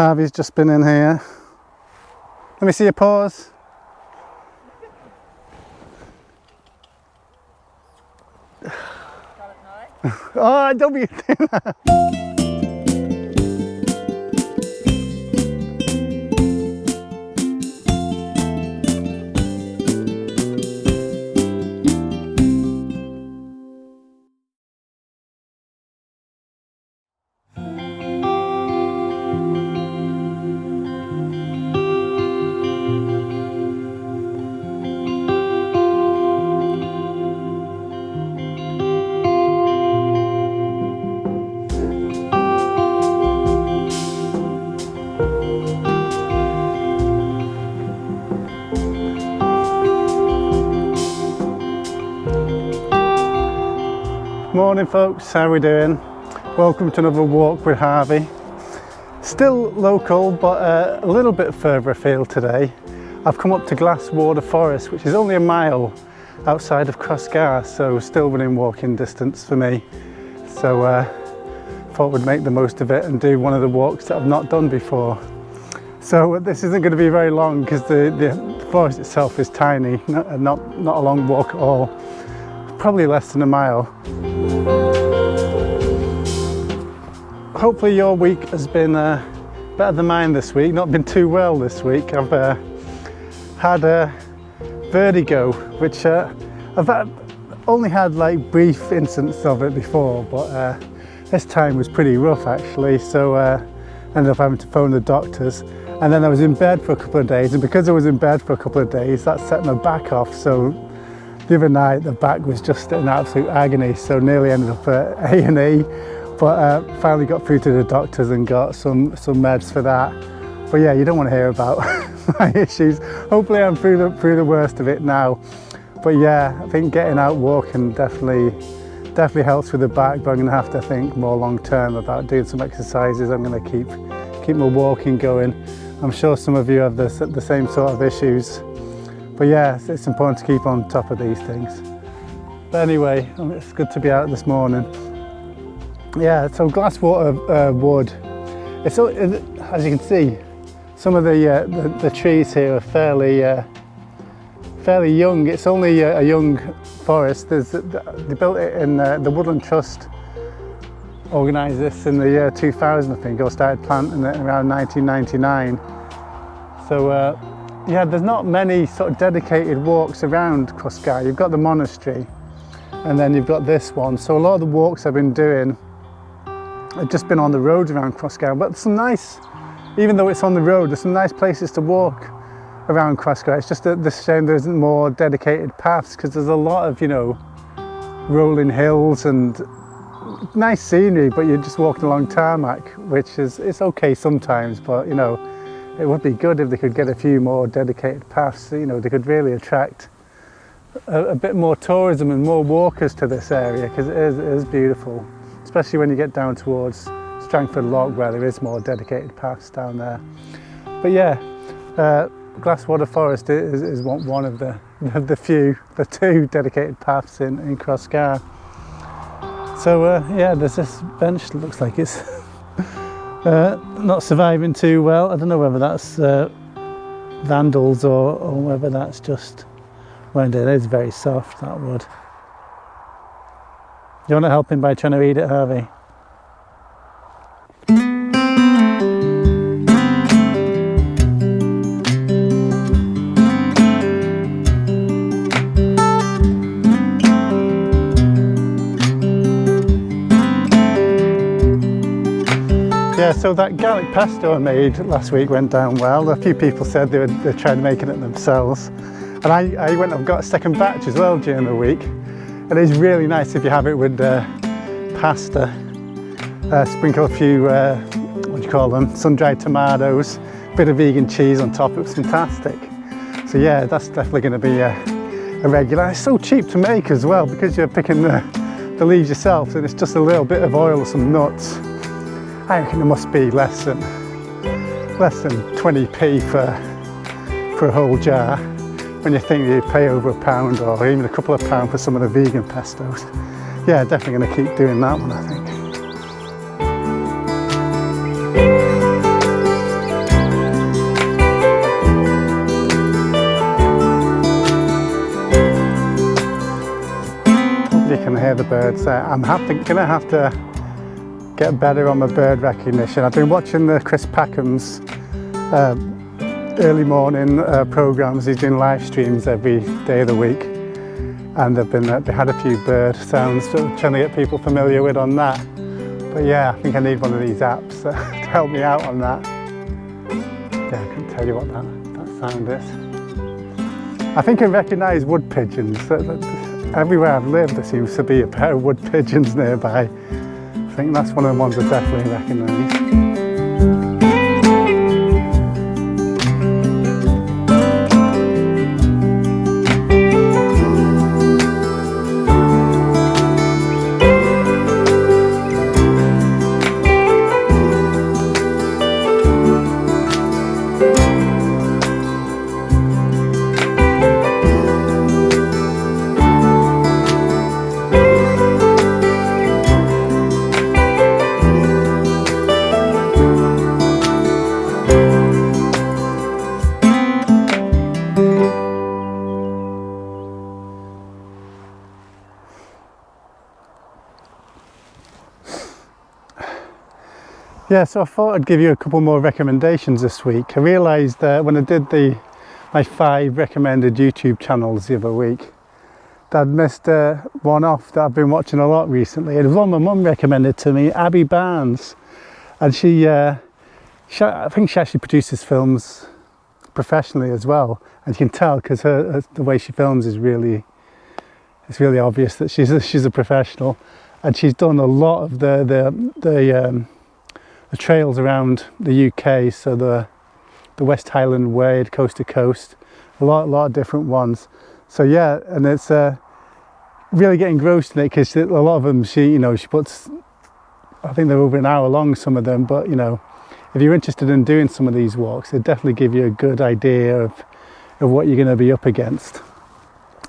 Harvey's just been in here. Let me see your paws. Oh, don't be doing that. Morning folks, how are we doing? Welcome to another walk with Harvey. Still local, but a little bit further afield today. I've come up to Glasswater Forest, which is only a mile outside of Crossgar, so still within walking distance for me. So thought we'd make the most of it and do one of the walks that I've not done before. So this isn't going to be very long because the forest itself is tiny, not a long walk at all. Probably less than a mile. Hopefully your week has been better than mine this week. Not been too well this week. I've had a vertigo, which I've only had like brief instances of it before, but this time was pretty rough actually. So ended up having to phone the doctors, and then I was in bed for a couple of days, and because I was in bed for a couple of days, that set my back off. So the other night the back was just in absolute agony, so nearly ended up at A&E, but finally got through to the doctors and got some meds for that. But yeah, you don't want to hear about my issues. Hopefully I'm through the worst of it now. But yeah, I think getting out walking definitely helps with the back, but I'm going to have to think more long term about doing some exercises. I'm going to keep my walking going. I'm sure some of you have the same sort of issues. But yeah, it's important to keep on top of these things. But anyway, it's good to be out this morning. Yeah, so Glasswater Wood. As you can see, some of the trees here are fairly young. It's only a young forest. They built it in the Woodland Trust. Organised this in the year 2000, I think, or started planting it around 1999. So. Yeah, there's not many sort of dedicated walks around Crossgar. You've got the monastery and then you've got this one. So a lot of the walks I've been doing have just been on the roads around Crossgar. But some nice, even though it's on the road, there's some nice places to walk around Crossgar. It's just the shame there isn't more dedicated paths, because there's a lot of, you know, rolling hills and nice scenery, but you're just walking along tarmac, which it's okay sometimes, but you know, it would be good if they could get a few more dedicated paths. You know, they could really attract a bit more tourism and more walkers to this area, because it is beautiful, especially when you get down towards Strangford Lock, where there is more dedicated paths down there. But yeah, Glasswater Forest is one of the two dedicated paths in Crossgar. So yeah, there's this bench that looks like it's not surviving too well. I don't know whether that's vandals or whether that's just wound. It is very soft, that wood. You want to help him by trying to eat it, Harvey? Yeah, so that garlic pesto I made last week went down well. A few people said they tried making it themselves. And I went and got a second batch as well during the week. And it's really nice if you have it with pasta. Sprinkle a few, what do you call them, sun-dried tomatoes, a bit of vegan cheese on top. It was fantastic. So yeah, that's definitely going to be a regular. It's so cheap to make as well, because you're picking the leaves yourself, and it's just a little bit of oil, some nuts. I reckon it must be less than 20p for a whole jar, when you think you pay over £1 or even a couple of pounds for some of the vegan pestos. Yeah, definitely going to keep doing that one, I think. birds. I'm gonna have to get better on my bird recognition. I've been watching the Chris Packham's early morning programs. He's doing live streams every day of the week, and they had a few bird sounds, so trying to get people familiar with on that. But yeah, I think I need one of these apps to help me out on that. Yeah, I couldn't tell you what that sound is. I think I recognise wood pigeons. Everywhere I've lived there seems to be a pair of wood pigeons nearby. I think that's one of the ones I definitely recognise. Yeah, so I thought I'd give you a couple more recommendations this week. I realised that when I did my 5 recommended YouTube channels the other week, that I'd missed one off that I've been watching a lot recently. It was one my mum recommended to me, Abby Barnes. And I think she actually produces films professionally as well. And you can tell because the way she films is it's really obvious that she's a professional. And she's done a lot of the trails around the UK, so the West Highland Way, coast to coast, a lot of different ones. So yeah, and it's really getting engrossed in it because a lot of them she puts, I think they're over an hour long, some of them, but if you're interested in doing some of these walks, they definitely give you a good idea of what you're going to be up against.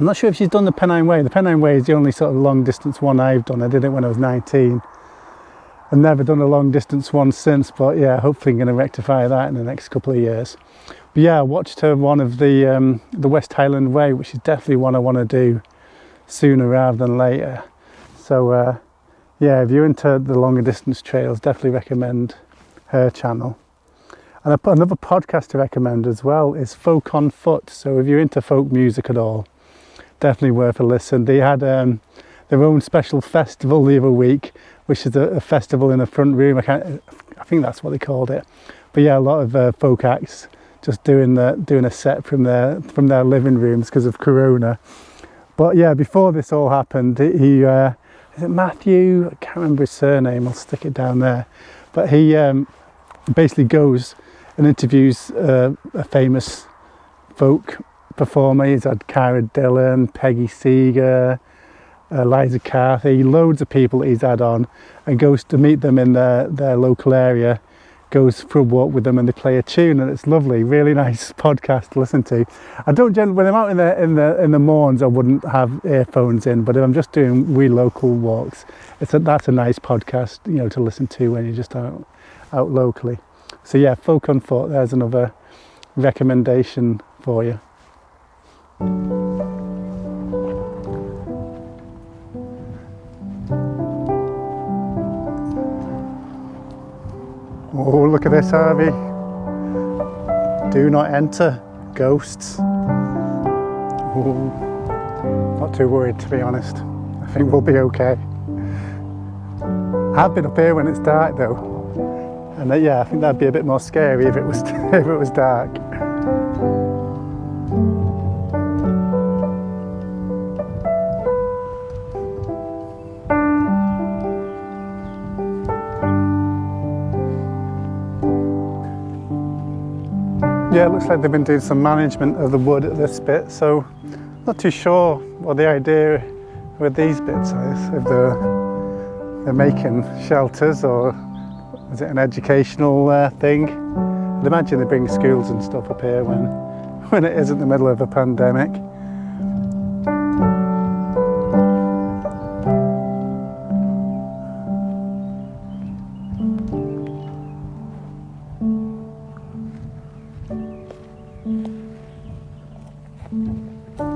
I'm not sure if she's done the Pennine Way. The Pennine Way is the only sort of long distance one I've done. I did it when I was 19. I've never done a long distance one since, but yeah, hopefully I'm going to rectify that in the next couple of years. But yeah, I watched her one of the West Highland Way, which is definitely one I want to do sooner rather than later. So yeah, if you're into the longer distance trails, definitely recommend her channel. And I put another podcast to recommend as well, is Folk on Foot. So if you're into folk music at all, definitely worth a listen. They had their own special festival the other week, which is a festival in the front room. I think that's what they called it. But yeah, a lot of folk acts just doing a set from their living rooms because of Corona. But yeah, before this all happened, is it Matthew? I can't remember his surname. I'll stick it down there. But he basically goes and interviews a famous folk performer. He's had Cara Dillon, Peggy Seeger, Liza Carthy, loads of people that he's had on, and goes to meet them in their local area, goes for a walk with them, and they play a tune, and it's lovely. Really nice podcast to listen to. I don't generally, when I'm out in the morns, I wouldn't have earphones in, but if I'm just doing wee local walks, that's a nice podcast, to listen to when you're just out locally. So yeah, Folk on Foot, there's another recommendation for you. Oh, look at this, Harvey. Do not enter, ghosts. Oh, not too worried, to be honest. I think we'll be okay. I've been up here when it's dark though. And yeah, I think that'd be a bit more scary if it was dark. Yeah, it looks like they've been doing some management of the wood at this bit, so not too sure what the idea with these bits is. If they're making shelters, or is it an educational thing? I'd imagine they bring schools and stuff up here when it isn't the middle of a pandemic.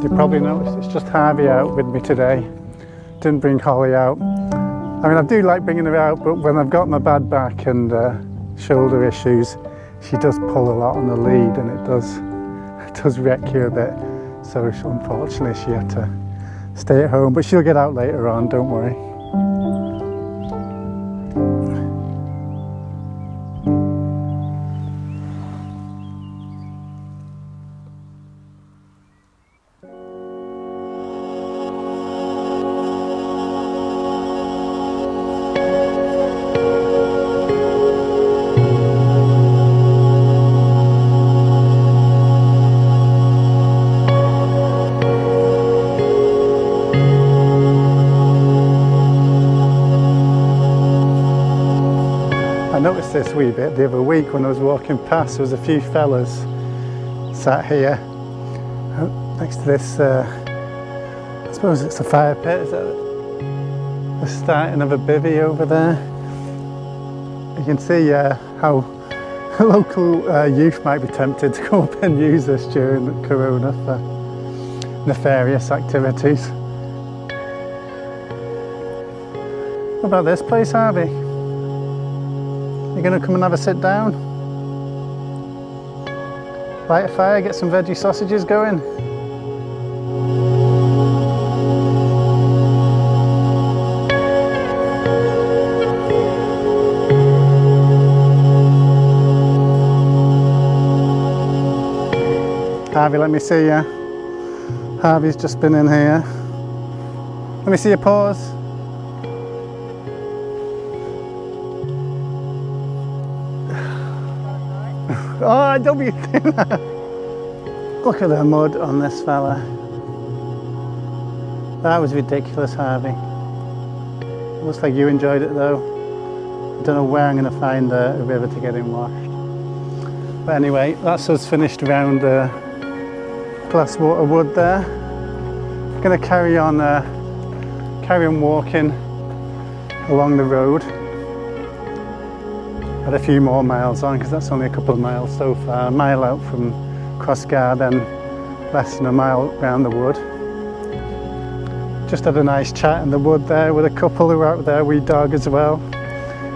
You probably noticed it's just Harvey out with me today. didn't bring Holly out. I mean, I do like bringing her out, but when I've got my bad back and shoulder issues, she does pull a lot on the lead, and it does wreck you a bit. So unfortunately she had to stay at home, but she'll get out later on, don't worry. I noticed this wee bit the other week when I was walking past. There was a few fellas sat here next to this, I suppose it's a fire pit, is that the starting of a bivvy over there? You can see how local youth might be tempted to go up and use this during the Corona for nefarious activities. What about this place, Harvey? You gonna come and have a sit down? Light a fire, get some veggie sausages going? Harvey, let me see you. Harvey's just been in here. Let me see your paws. Oh, don't be doing that. Look at the mud on this fella. That was ridiculous, Harvey. Looks like you enjoyed it though. I don't know where I'm going to find a river to get him washed. But anyway, that's us finished around Glasswater Wood there. I'm going to carry on walking along the road. Had a few more miles on because that's only a couple of miles so far. A mile out from Crossgar, then less than a mile round the wood. Just had a nice chat in the wood there with a couple who were out there, wee dog as well.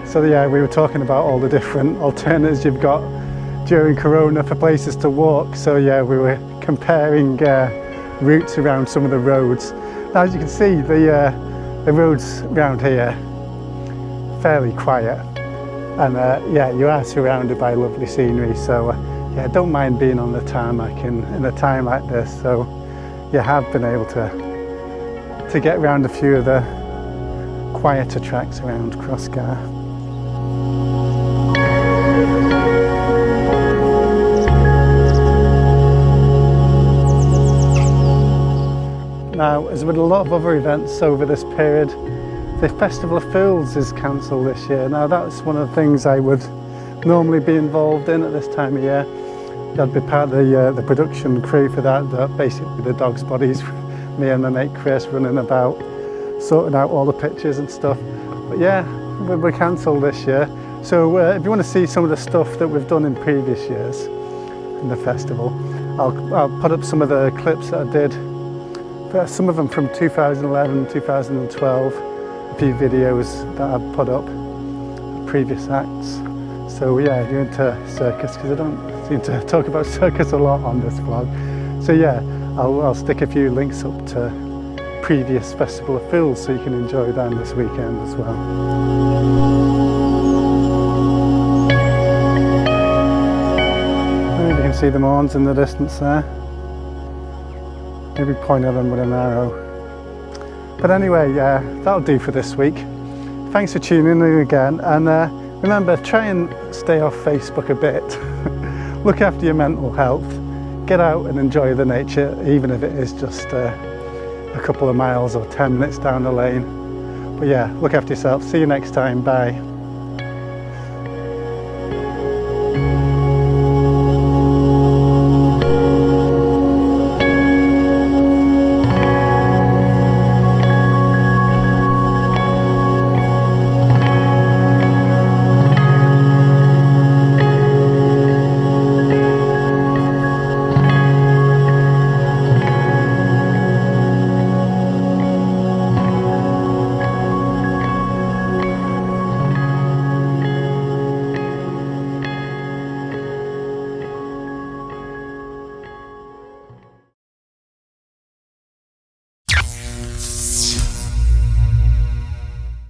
So yeah, we were talking about all the different alternatives you've got during Corona for places to walk. So yeah, we were comparing routes around some of the roads. Now as you can see, the roads around here fairly quiet. And yeah, you are surrounded by lovely scenery, so yeah, don't mind being on the tarmac in a time like this. So you have been able to get around a few of the quieter tracks around Crossgar. Now, as with a lot of other events over this period, the Festival of Fools is cancelled this year. Now that's one of the things I would normally be involved in at this time of year. I'd be part of the production crew for that, basically the dog's bodies, me and my mate Chris running about, sorting out all the pictures and stuff. But yeah, we're cancelled this year. So if you want to see some of the stuff that we've done in previous years in the festival, I'll put up some of the clips that I did, some of them from 2011, 2012, a few videos that I've put up, previous acts. So yeah, if you're into circus, because I don't seem to talk about circus a lot on this vlog. So yeah, I'll stick a few links up to previous Festival of Fools so you can enjoy them this weekend as well. Maybe you can see the horns in the distance there. Maybe point at them with an arrow. But anyway, yeah, that'll do for this week. Thanks for tuning in again, and remember, try and stay off Facebook a bit. Look after your mental health. Get out and enjoy the nature, even if it is just a couple of miles or 10 minutes down the lane. But yeah, look after yourself. See you next time. Bye.